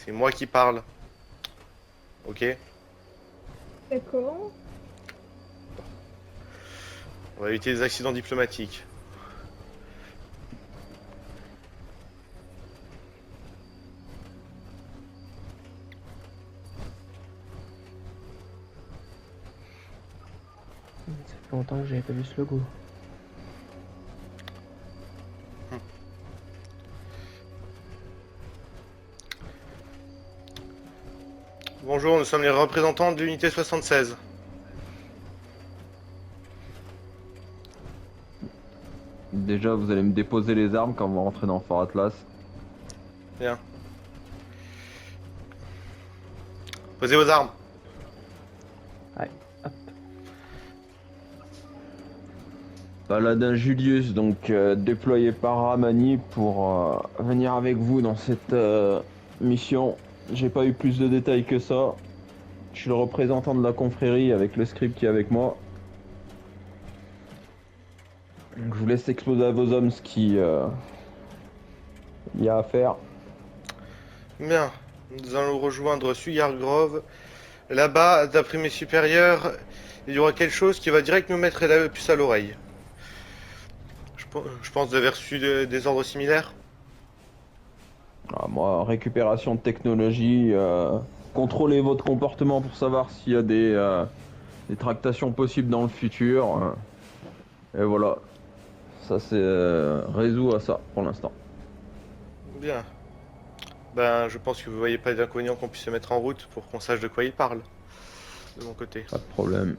C'est moi qui parle. Ok? D'accord. On va éviter les accidents diplomatiques. Ça fait longtemps que j'avais pas vu ce logo. Bonjour, nous sommes les représentants de l'unité 76. Déjà, vous allez me déposer les armes quand vous rentrez dans Fort Atlas. Bien. Posez vos armes. Ouais, hop. Paladin Julius, donc déployé par Ramani pour venir avec vous dans cette mission. J'ai pas eu plus de détails que ça. Je suis le représentant de la confrérie avec le script qui est avec moi. Donc, je vous laisse exposer à vos hommes ce qu'il y a à faire. Bien. Nous allons rejoindre Sugar Grove. Là-bas, d'après mes supérieurs, il y aura quelque chose qui va direct nous mettre la puce à l'oreille. Je pense que vous avez reçu des ordres similaires. Ah, moi, récupération de technologie, contrôlez votre comportement pour savoir s'il y a des tractations possibles dans le futur. Et voilà, ça c'est résout à ça pour l'instant. Bien. Ben, je pense que vous voyez pas d'inconvénient qu'on puisse se mettre en route pour qu'on sache de quoi il parle. De mon côté. Pas de problème.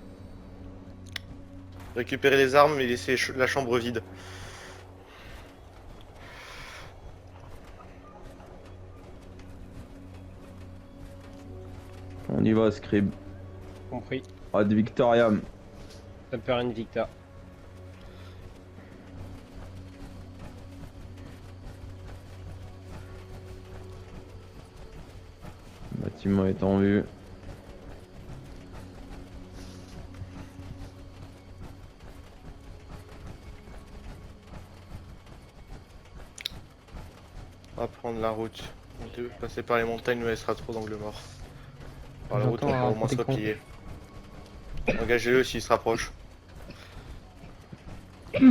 Récupérer les armes et laisser la chambre vide. On y va, Scrib. Compris. Ad Victoriam. Temper Invicta. Le bâtiment est en vue. On va prendre la route. Passer par les montagnes nous laissera trop d'angles morts. Par la route, on J'entends pourra un au moins se côté con. replier. Engagez-le s'il se rapproche. Qu'y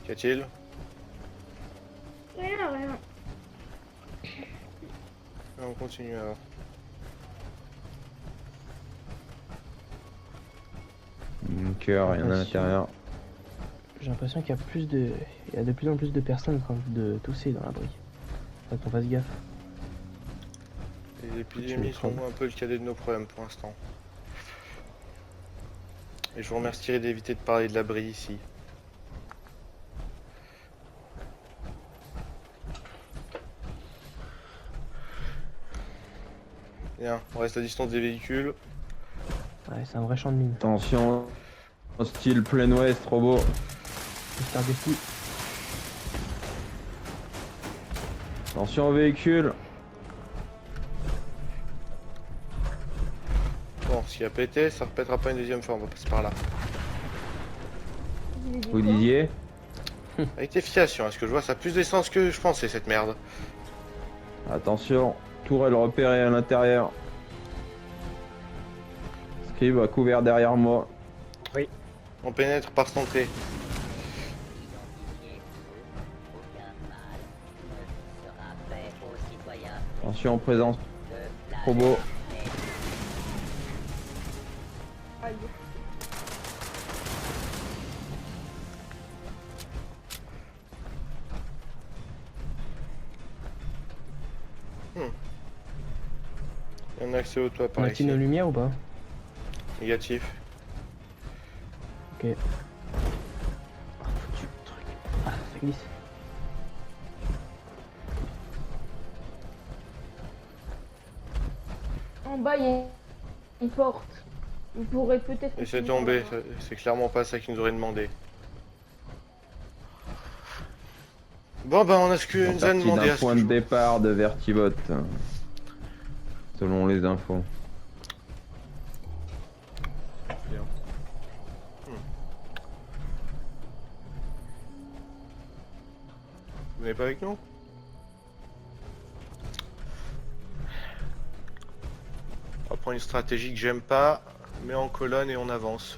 a-t-il? Rien, rien. On continue alors. Bunker, rien à l'intérieur. J'ai l'impression qu'il y a il y a de plus en plus de personnes en train de tousser dans l'abri. Faut qu'on fasse gaffe. Les épidémies sont un peu le cadet de nos problèmes pour l'instant. Et je vous remercierai d'éviter de parler de l'abri ici. Bien, on reste à distance des véhicules. Ouais, c'est un vrai champ de mine. Attention, hostile plein ouest, robot. J'espère des fous. Attention au véhicule. Bon, s'il a pété, ça repètera pas une deuxième fois, on va passer par là. Vous dites Vous quoi? disiez? Avec efficacité, est-ce que je vois ça a plus d'essence que je pensais cette merde. Attention, tourelle repérée à l'intérieur. Scrib à couvert derrière moi. On pénètre par cette entrée. Attention, présence robot. Aïe. Il y a un accès au toit On par a ici. nos lumières ou pas? Négatif. Ok. Ah, foutu truc. Ah, ça glisse. En bas, il y a une porte. Vous pourrez peut-être... Laissez tomber, c'est clairement pas ça qu'ils nous auraient demandé. Bon ben on a ce que Ils ont nous a parti demandé d'un à ce point que de départ de Vertibot. Selon les infos. Vous n'êtes pas avec nous? On va prendre une stratégie que j'aime pas, mais en colonne et on avance.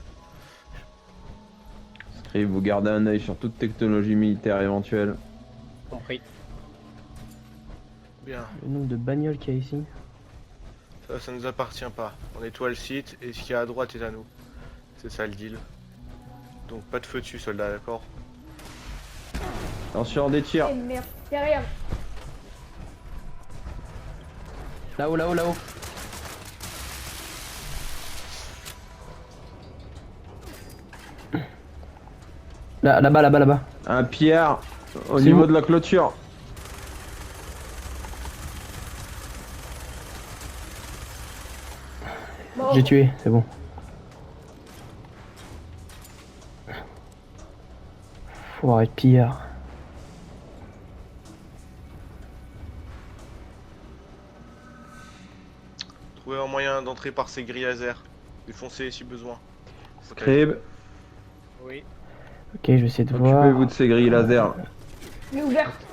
Scribe, vous gardez un œil sur toute technologie militaire éventuelle. Compris. Bien, Le nombre de bagnoles qu'il y a ici. ça nous appartient pas. On nettoie le site et ce qu'il y a à droite est à nous. C'est ça le deal. Donc pas de feu dessus, soldat, d'accord? Attention, des tirs. Eh merde, derrière. Là-haut, là-haut, là-haut. Là, là-bas, là-bas, là-bas. Un Pierre au C'est niveau où? de la clôture. Bon, J'ai tué, c'est bon. Faut avoir être pire. Trouver un moyen d'entrer par ces grilles laser. Défoncer si besoin. Scribe, Oui. Ok, je vais essayer de voir. occupez-vous de ces grilles laser. elle est ouverte.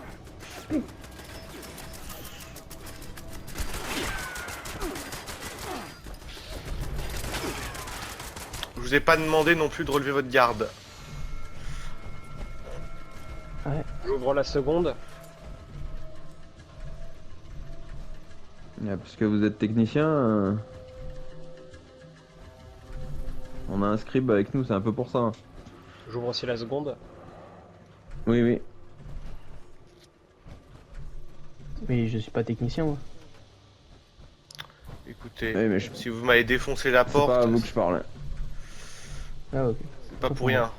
Je vous ai pas demandé non plus de relever votre garde. J'ouvre la seconde. Parce que vous êtes technicien, on a un scribe avec nous, c'est un peu pour ça. J'ouvre aussi la seconde. Oui, oui. Mais je suis pas technicien, moi. Écoutez, Oui, mais je- si vous m'avez défoncé la C'est porte, pas à vous que je parle. Ah, ok. c'est pas pour rien.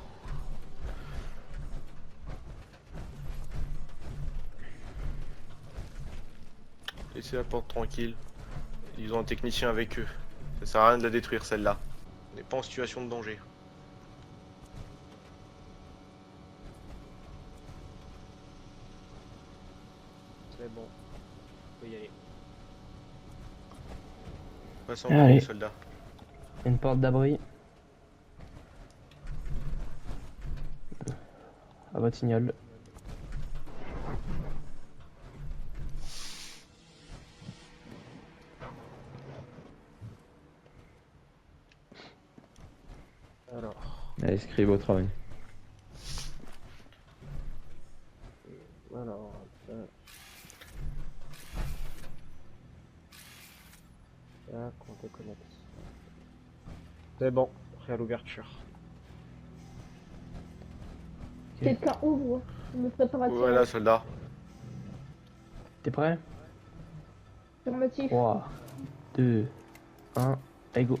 Laissez la porte tranquille. Ils ont un technicien avec eux. Ça sert à rien de la détruire celle-là. On n'est pas en situation de danger. C'est bon. On peut y aller. Passez en Allez. premier, soldat. Il y a une porte d'abri. À votre signal. Alors. Allez, scribe au travail. Alors. Tac, on déconnecte. C'est bon. Prêt à l'ouverture. Quelqu'un ouvre le préparatif. Voilà, soldat. T'es prêt? Affirmatif. 3, 2, 1, allez go.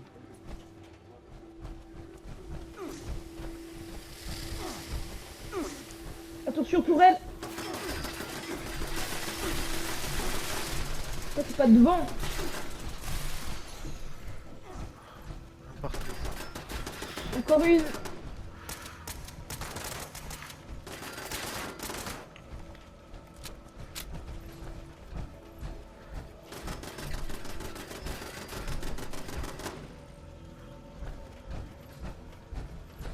Attention, tourelle. Toi, t'es pas devant. Partout. Encore une.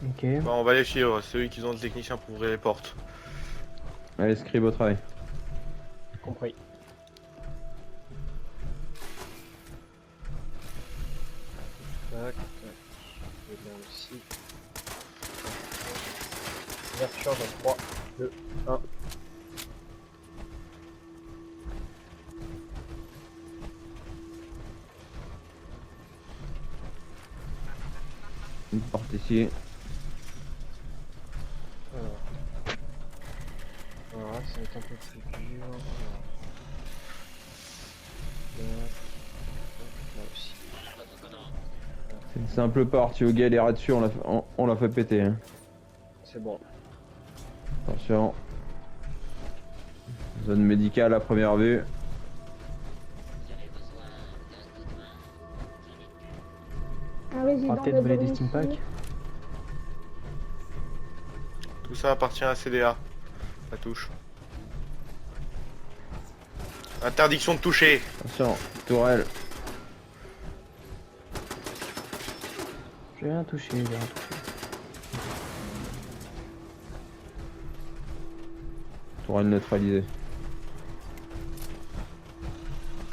Ok. Bah, on va les suivre, c'est eux qui ont le technicien pour ouvrir les portes. Allez, scribe au travail. Compris. Tac, tac. Et bien aussi. Ouverture dans 3, 2, 1. Une porte ici. Alors. Voilà, ça va être un peu plus dur. Alors. Là aussi. C'est une simple porte, si vous galérez dessus, on l'a fait péter. Hein. C'est bon. Attention. Zone médicale à première vue. Un On résident va peut-être voler des d'abri steam ici. packs. Tout ça appartient à CDA. La touche. Interdiction de toucher. Attention, tourelle. J'ai rien touché, j'ai rien touché. Tourelle neutralisée.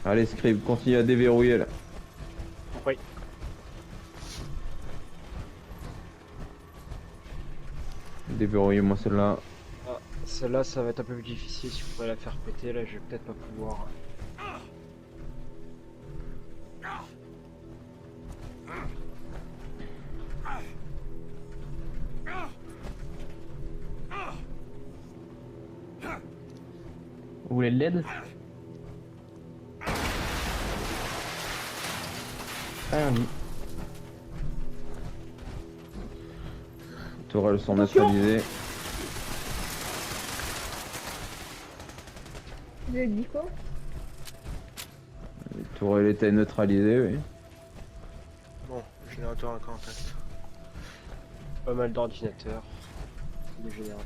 Allez, Scribe, continue à déverrouiller là. Oui. Déverrouillez-moi celle-là. Ah, celle-là, ça va être un peu plus difficile si vous pouvez la faire péter. Là, je vais peut-être pas pouvoir. Vous voulez de l'aide? Rien dit. Tourelles sont Attention. neutralisées. Vous avez dit quoi? Les tourelles étaient neutralisées, oui. Bon, générateur encore en tête. Pas mal d'ordinateurs. De générateurs.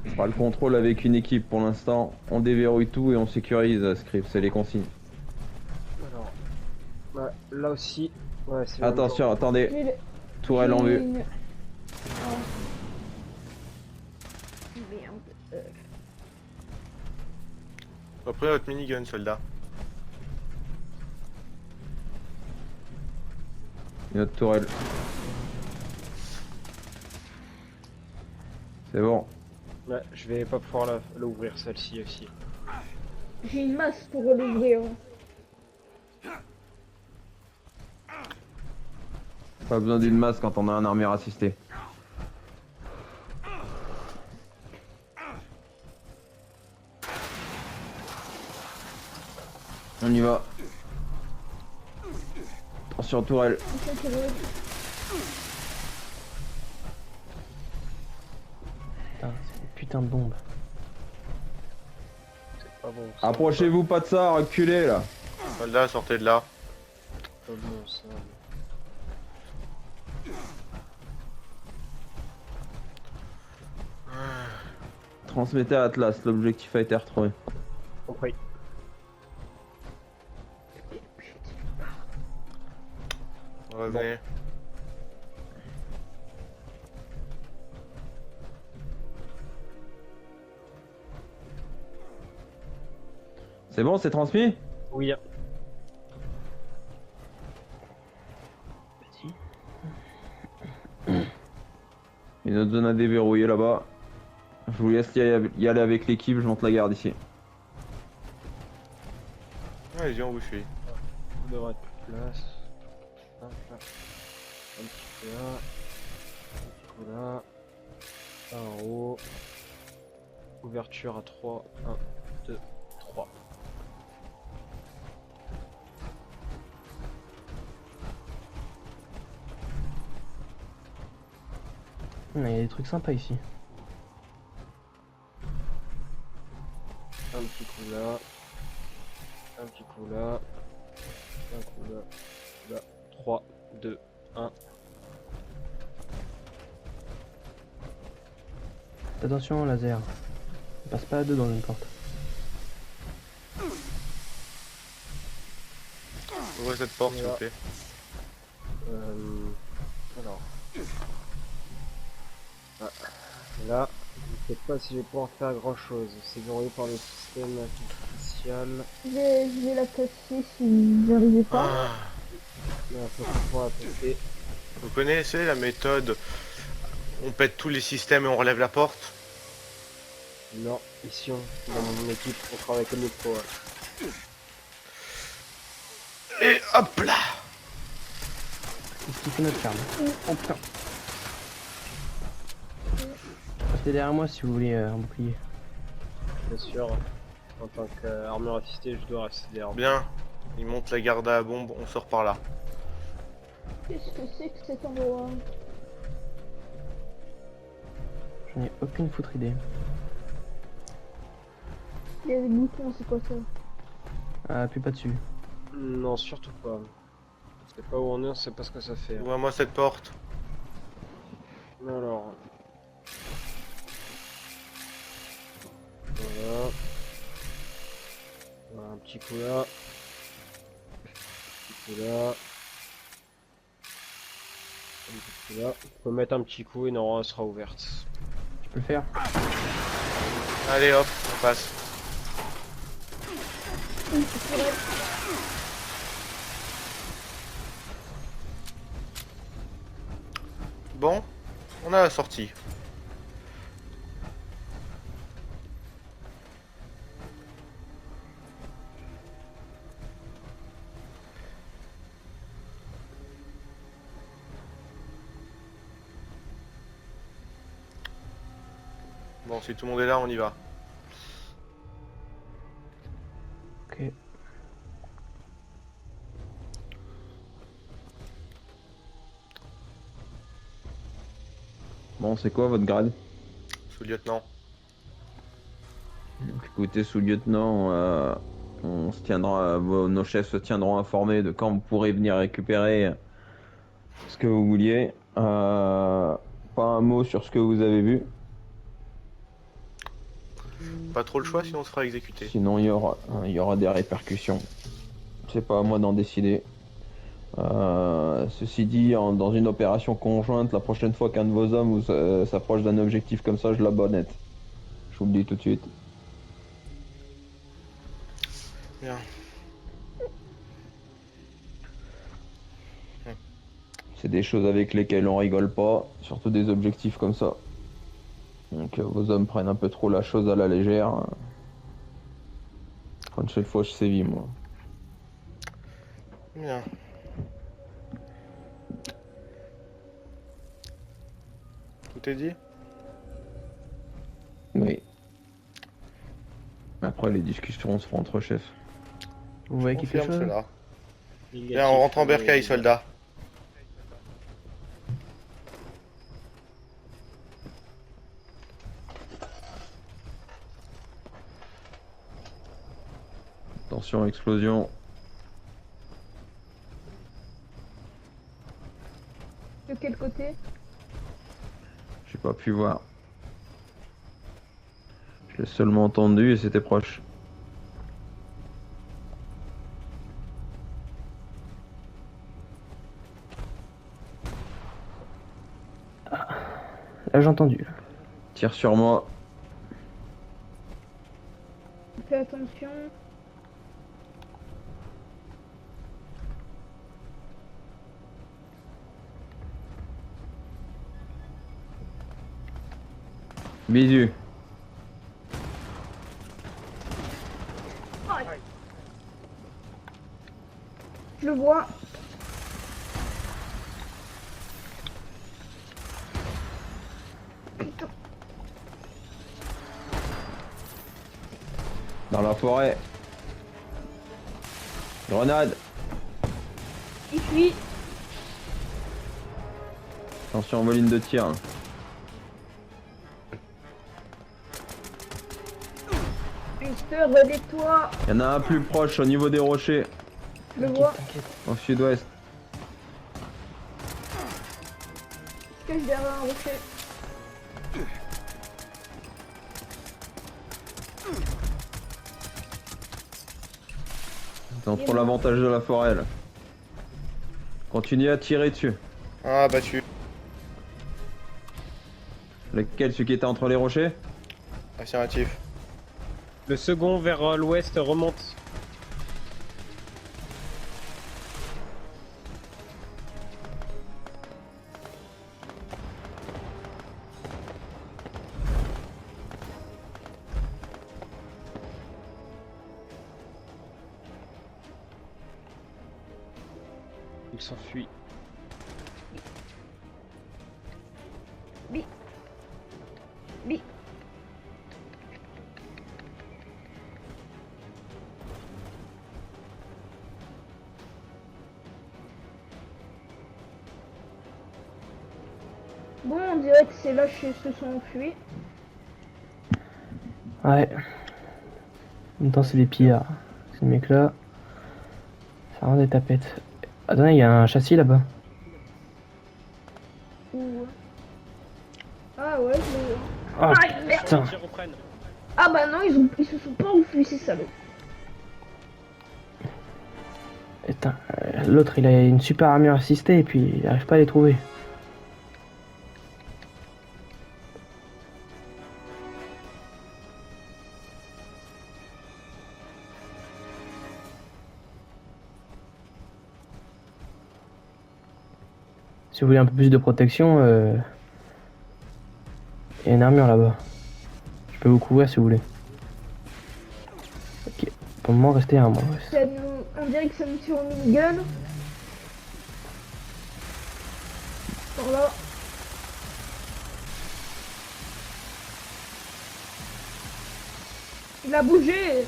On fera le contrôle avec une équipe pour l'instant. On déverrouille tout et on sécurise, Scribe, c'est les consignes. Alors. Ouais, là aussi. Ouais, c'est Attention, attendez. J'ai le- Tourelle en j'ai vue. une- Oh. Merde. Après votre minigun, soldat. Une autre tourelle. C'est bon. Ouais, je vais pas pouvoir l'ouvrir celle-ci aussi. J'ai une masse pour l'ouvrir. Pas besoin d'une masse quand on a un armure assisté. On y va. Attention tourelle. Ça, c'est vrai. Putain, c'est une putain de bombe. C'est pas bon. Ça. Approchez-vous pas de ça, reculez là. Soldat, sortez de là. Pas bon ça. Transmettez à Atlas, l'objectif a été retrouvé. Compris. Revenez. C'est bon, c'est transmis? Oui. Vas-y. Une autre zone à déverrouiller là-bas. Je vous laisse y aller avec l'équipe, je monte la garde ici. Allez-y, on vous suit. On devrait être place. Hop là. Un petit peu là. Un petit peu là. Un en haut. Ouverture à 3. 1, 2, 3. Il y a des trucs sympas ici. Un petit coup là. Un petit coup là. Un coup là. Là. 3, 2, 1. Attention, laser. On passe pas à deux dans une porte. Ouvrez cette porte, s'il vous plaît. Alors. Ah. Là, je sais pas si je vais pouvoir faire grand chose. C'est verrouillé par le système artificiel. Je vais la casser si vous n'arrivez pas. Ah, Il faut pouvoir la péter. vous connaissez la méthode? On pète tous les systèmes et on relève la porte? Non, ici, dans mon équipe, on travaille comme il faut. Ouais. Et hop là! Qu'est-ce qu'il fait notre charme? Oh putain. Restez derrière moi si vous voulez un bouclier. Bien sûr, en tant qu'armure assistée, je dois rester derrière. Bien. Il monte la garde à bombe, on sort par là. Qu'est-ce que c'est que cet endroit? J'en ai aucune foutre idée. Il y a des boutons, c'est quoi ça? Ah, appuie pas dessus. Non, surtout pas. C'est pas où on est, on sait pas ce que ça fait. Ouvre-moi cette porte. Alors. Voilà. Voilà, un petit coup là. Un petit coup là. Là, on peut mettre un petit coup et normalement elle sera ouverte. Tu peux le faire? Allez hop, on passe. Oui, c'est vrai. Bon, on a la sortie. Bon, si tout le monde est là, on y va. Ok. Bon, c'est quoi votre grade? Sous-lieutenant. Donc, écoutez, sous-lieutenant, on se tiendra, nos chefs se tiendront informés de quand vous pourrez venir récupérer ce que vous vouliez. Pas un mot sur ce que vous avez vu, Pas trop le choix, sinon on se fera exécuter. sinon il y aura des répercussions. C'est pas à moi d'en décider. Ceci dit, dans une opération conjointe, la prochaine fois qu'un de vos hommes s'approche d'un objectif comme ça, je l'abonnette. Je vous le dis tout de suite. Bien. C'est des choses avec lesquelles on rigole pas, surtout des objectifs comme ça. Donc vos hommes prennent un peu trop la chose à la légère. Prochaine fois, je sévis, moi. Bien. Tout est dit? Oui. Après, les discussions se feront entre chefs. Vous voyez quelque Confirme chose? cela. Bien, on rentre en bercail, soldat. Attention, explosion. De quel côté? J'ai pas pu voir. Je l'ai seulement entendu et c'était proche. Là, j'ai entendu. Tire sur moi. Fais attention. Bisu. Je le vois. Putain. Dans la forêt. Grenade. Il fuit. Attention, voline de tir. Mister, relève-toi. Il y en a un plus proche au niveau des rochers, Je le vois. T'inquiète. au sud-ouest. Je cache derrière un rocher. Ils ont trop l'avantage de la forêt là. Continuez à tirer dessus. Ah, battu. Lequel, celui qui était entre les rochers? Affirmatif. Le second vers l'ouest remonte. Il s'enfuit. Bi. Bi. Bon, on dirait que ces lâches se sont enfuis. Ouais. En même temps, c'est des pillards. Ces mecs-là. Ça rend des tapettes. Attendez, il y a un châssis là-bas. Ou... Ah ouais, je le vois. Oh Ah, merde. putain. Ils reprennent. Ah bah non, ils se sont pas enfuis, ces salauds. Putain. L'autre, il a une super armure assistée et puis il arrive pas à les trouver. Si vous voulez un peu plus de protection, il y a une armure là-bas. Je peux vous couvrir si vous voulez. Ok, pour le moment, restez à moi. On dirait que ça me tire au minigun. Par là. Il a bougé.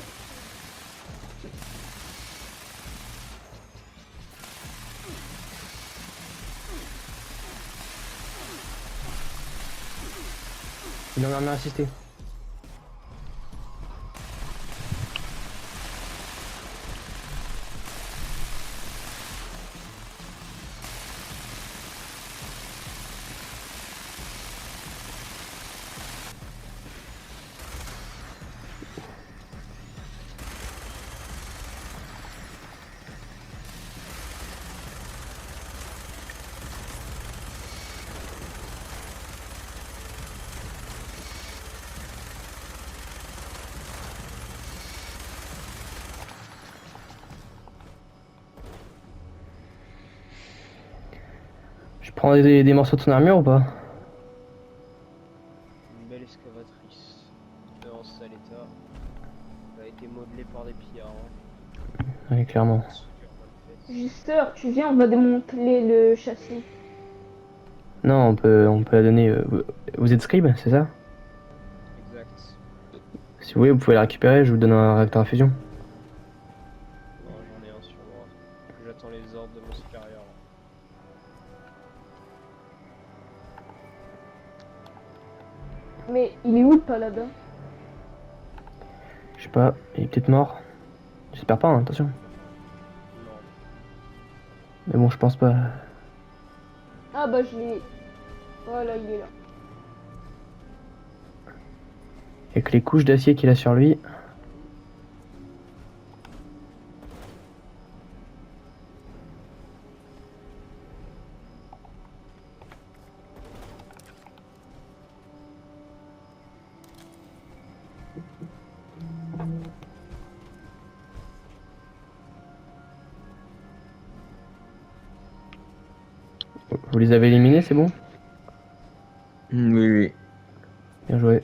Il en a assisté. Je prends des morceaux de son armure ou pas? Une belle excavatrice. En sale état. Elle a été modelée par des pillards. Hein. Oui, clairement. Soudure mal faite. Gister, tu viens, on va démanteler le châssis. Non, on peut la donner. Vous êtes scribe, c'est ça? Exact. Si vous voulez, vous pouvez la récupérer, je vous donne un réacteur à fusion. Non, j'en ai un sur moi. J'attends les ordres de mon supérieur. Mais il est où le paladin? Je sais pas, il est peut-être mort. J'espère pas, hein, attention. Non. Mais bon, je pense pas. Ah bah je l'ai. Voilà, il est là. Avec les couches d'acier qu'il a sur lui. Vous les avez éliminés, c'est bon? Oui, oui. Bien joué.